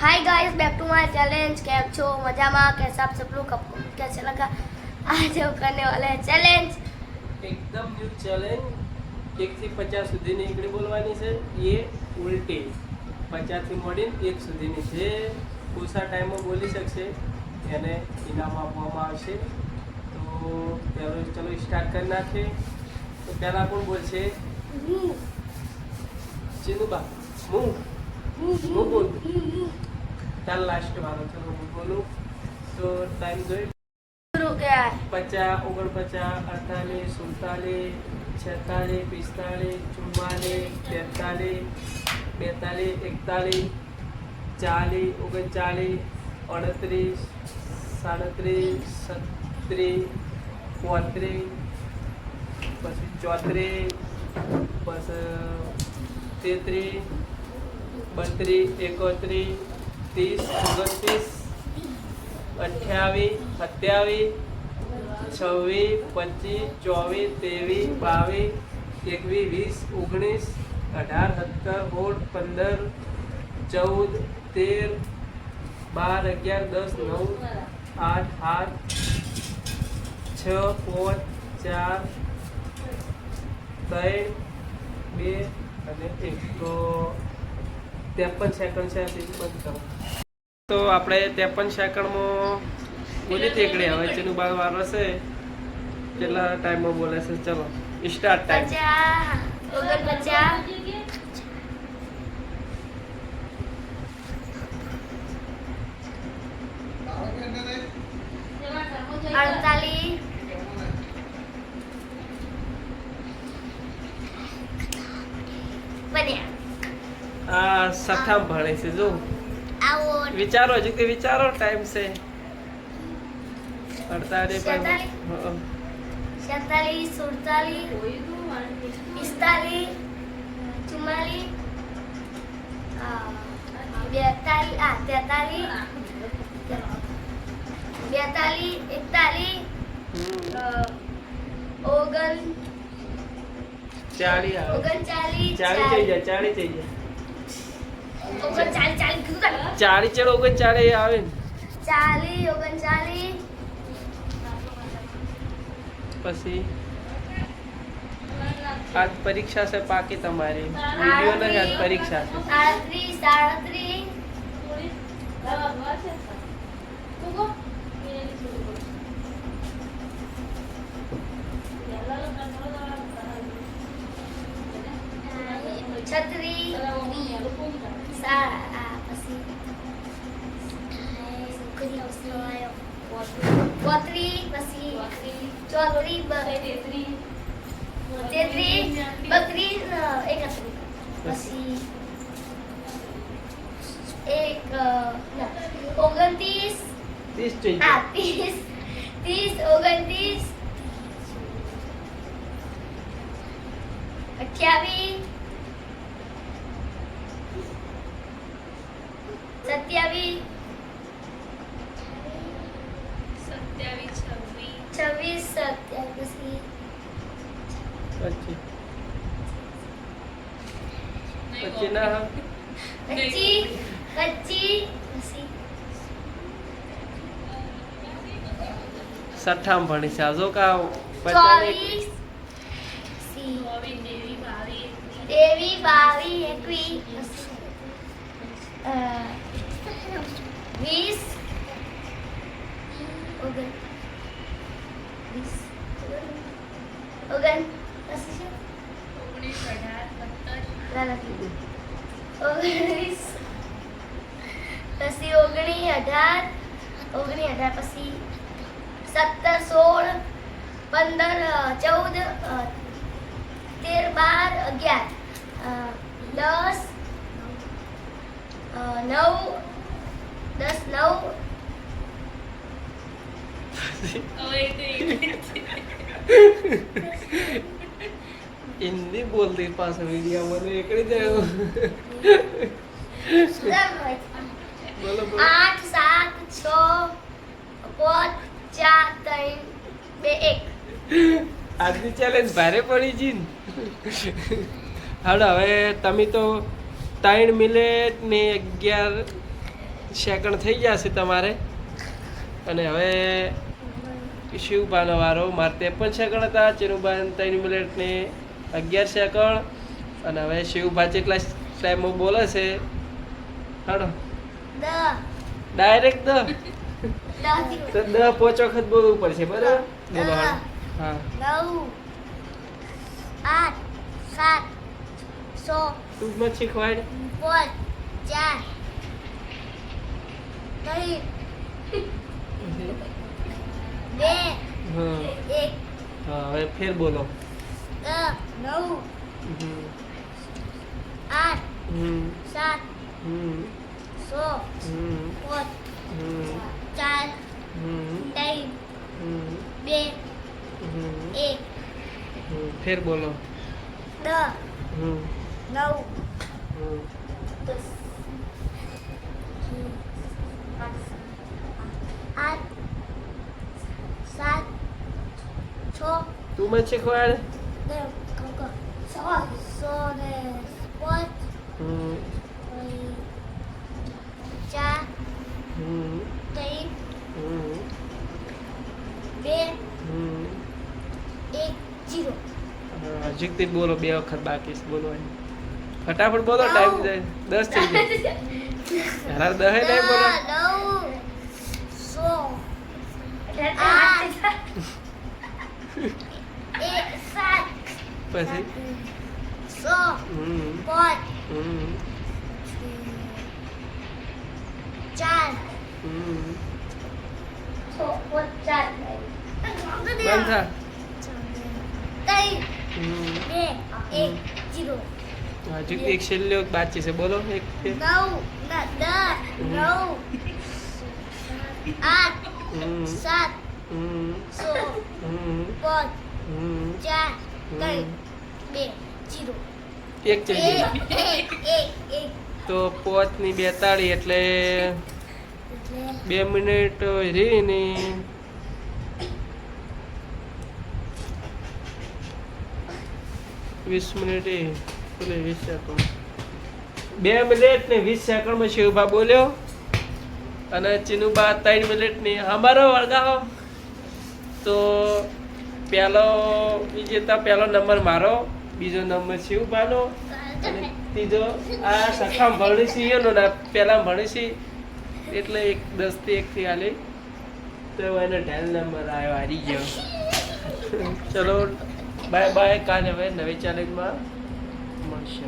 Hi guys, back to my challenge. कैम छो मजा में? कैसा आप सब लोग? आपको कैसा लगा? आज हम करने वाले हैं चैलेंज, एकदम न्यू चैलेंज। 1 થી 50 સુધીની એકડી બોલવાની છે. એ ઉલટી 50 થી મોડીને 1 સુધીની જે ઓછા ટાઈમમાં બોલી શકશે એને ઇનામ આપવામાં આવશે. તો પહેલો ચલો સ્ટાર્ટ કરી નાખીએ. તો પહેલા કોણ બોલશે? ચીનુબા. હું બોલ. ચાલ લાસ્ટ વાળો ચલો હું બોલું. તો ટાઈમ જોઈ शुरू किया है। 50, 49, 48, 47, 46, 45, 46, 47, 42, 41, 39, 40, 37, 38, 39, 40, 43, 32, 33, 28, 27, 28, 29, 30, 31, 22, 23, 18, 19, 20, 13, 14, 15, 16, 17, 8, 6, 5, 4, 3, 2 અને 1. તો 53 સેકન્ડ છે. બંધ કરો. તો આપણે 53 સેકન્ડમાં બોલી તેકડી. હવે જેનું વારો છે કેટલા ટાઈમમાં બોલે છે? ચલો સ્ટાર્ટ ટાઈમ. 48, આ સઠામ ભણે છે. જો વિચારો, હજી કે વિચારો. ટાઈમ છે 48, 47, 47, 48, 44, 40 ચડો 39 આવે ને 40, 39, પછી આજ પરીક્ષા છે પાકી તમારી. વિડિયો નથી, આજ પરીક્ષા છે. 38, પછી ના 60 ભણી છે. જો કા 24, 22, 20, 17, 16, 15, 14, 13, 12, 11, 10, 9. हिंदी बोलते पास मीडिया में एकड़ी जाओ. बोलो बोलो. 8, 7, 6, 5, 4, 3, 2, 1. આજની ચેલેન્જ ભારે પડી જી. હાલો હવે તમે તો 3 મિનિટ ને 11 સેકન્ડ થઈ ગયા છે તમારે. અને હવે શિવભાનો વારો. મારે 53 સેકન્ડ હતા. ચિનુભાઈ 3 મિનિટ ને 11 સેકન્ડ. અને હવે શિવભા જેટલા ટાઈમમાં બોલે છે હાડો ડાયરેક્ટ તો 10 5 વખત બોલવું પડશે બરાબર. બોલો હાડો. હા 9 8 7 6 ટૂંકમાં શીખવાડ. 5 4 3 2 હા 1 હા હવે ફેર બોલો. 9 હમ 8 હમ 7 હમ 6 હમ 5 હમ 4 હમ 3 હમ 2 હમ 1 ફેર બોલો. 10 હમ 9 હમ 10 8 7 6 તું મને શીખવાડ. 5 હમ 4 હમ 3 હમ 2 હમ 1 0 હજીકથી બોલો. 2 વખત બાકી છે બોલવાની. ફટાફટ બોલો. ટાઈમ જાય 10 થઈ જાય. યાર 10 નહીં બોલો. પછી હમ હમ હમ બંધ થા. હમ હજી એક છેલ્લો બાકી છે બોલો. એક ફેર. હમ 7 હમ 6 હમ 5 હમ 4 3 2 0 એક થઈ ગઈ. તો 5 ની 42 એટલે 2 મિનિટ રહી ને 20 મિનિટ એ પેલે 20 સેકન્ડ. 2 મિનિટ ને 20 સેકન્ડમાં શિવભા બોલ્યો. અને ચિનુબા 3 મિનિટ ની અમારો વળગાવો. તો પહેલો વિજેતા પહેલો નંબર મારો, બીજો નંબર શિવભાનો અને ત્રીજો આ સખામ ભણીશી એનો ને પહેલા ભણીશી એટલે 10 થી 1 થી હાલી તો એનો 10 નંબર આવ્યો. હારી ગયો. ચલો બાય બાય. કાલે હવે નવી ચેલેન્જમાં મળશે.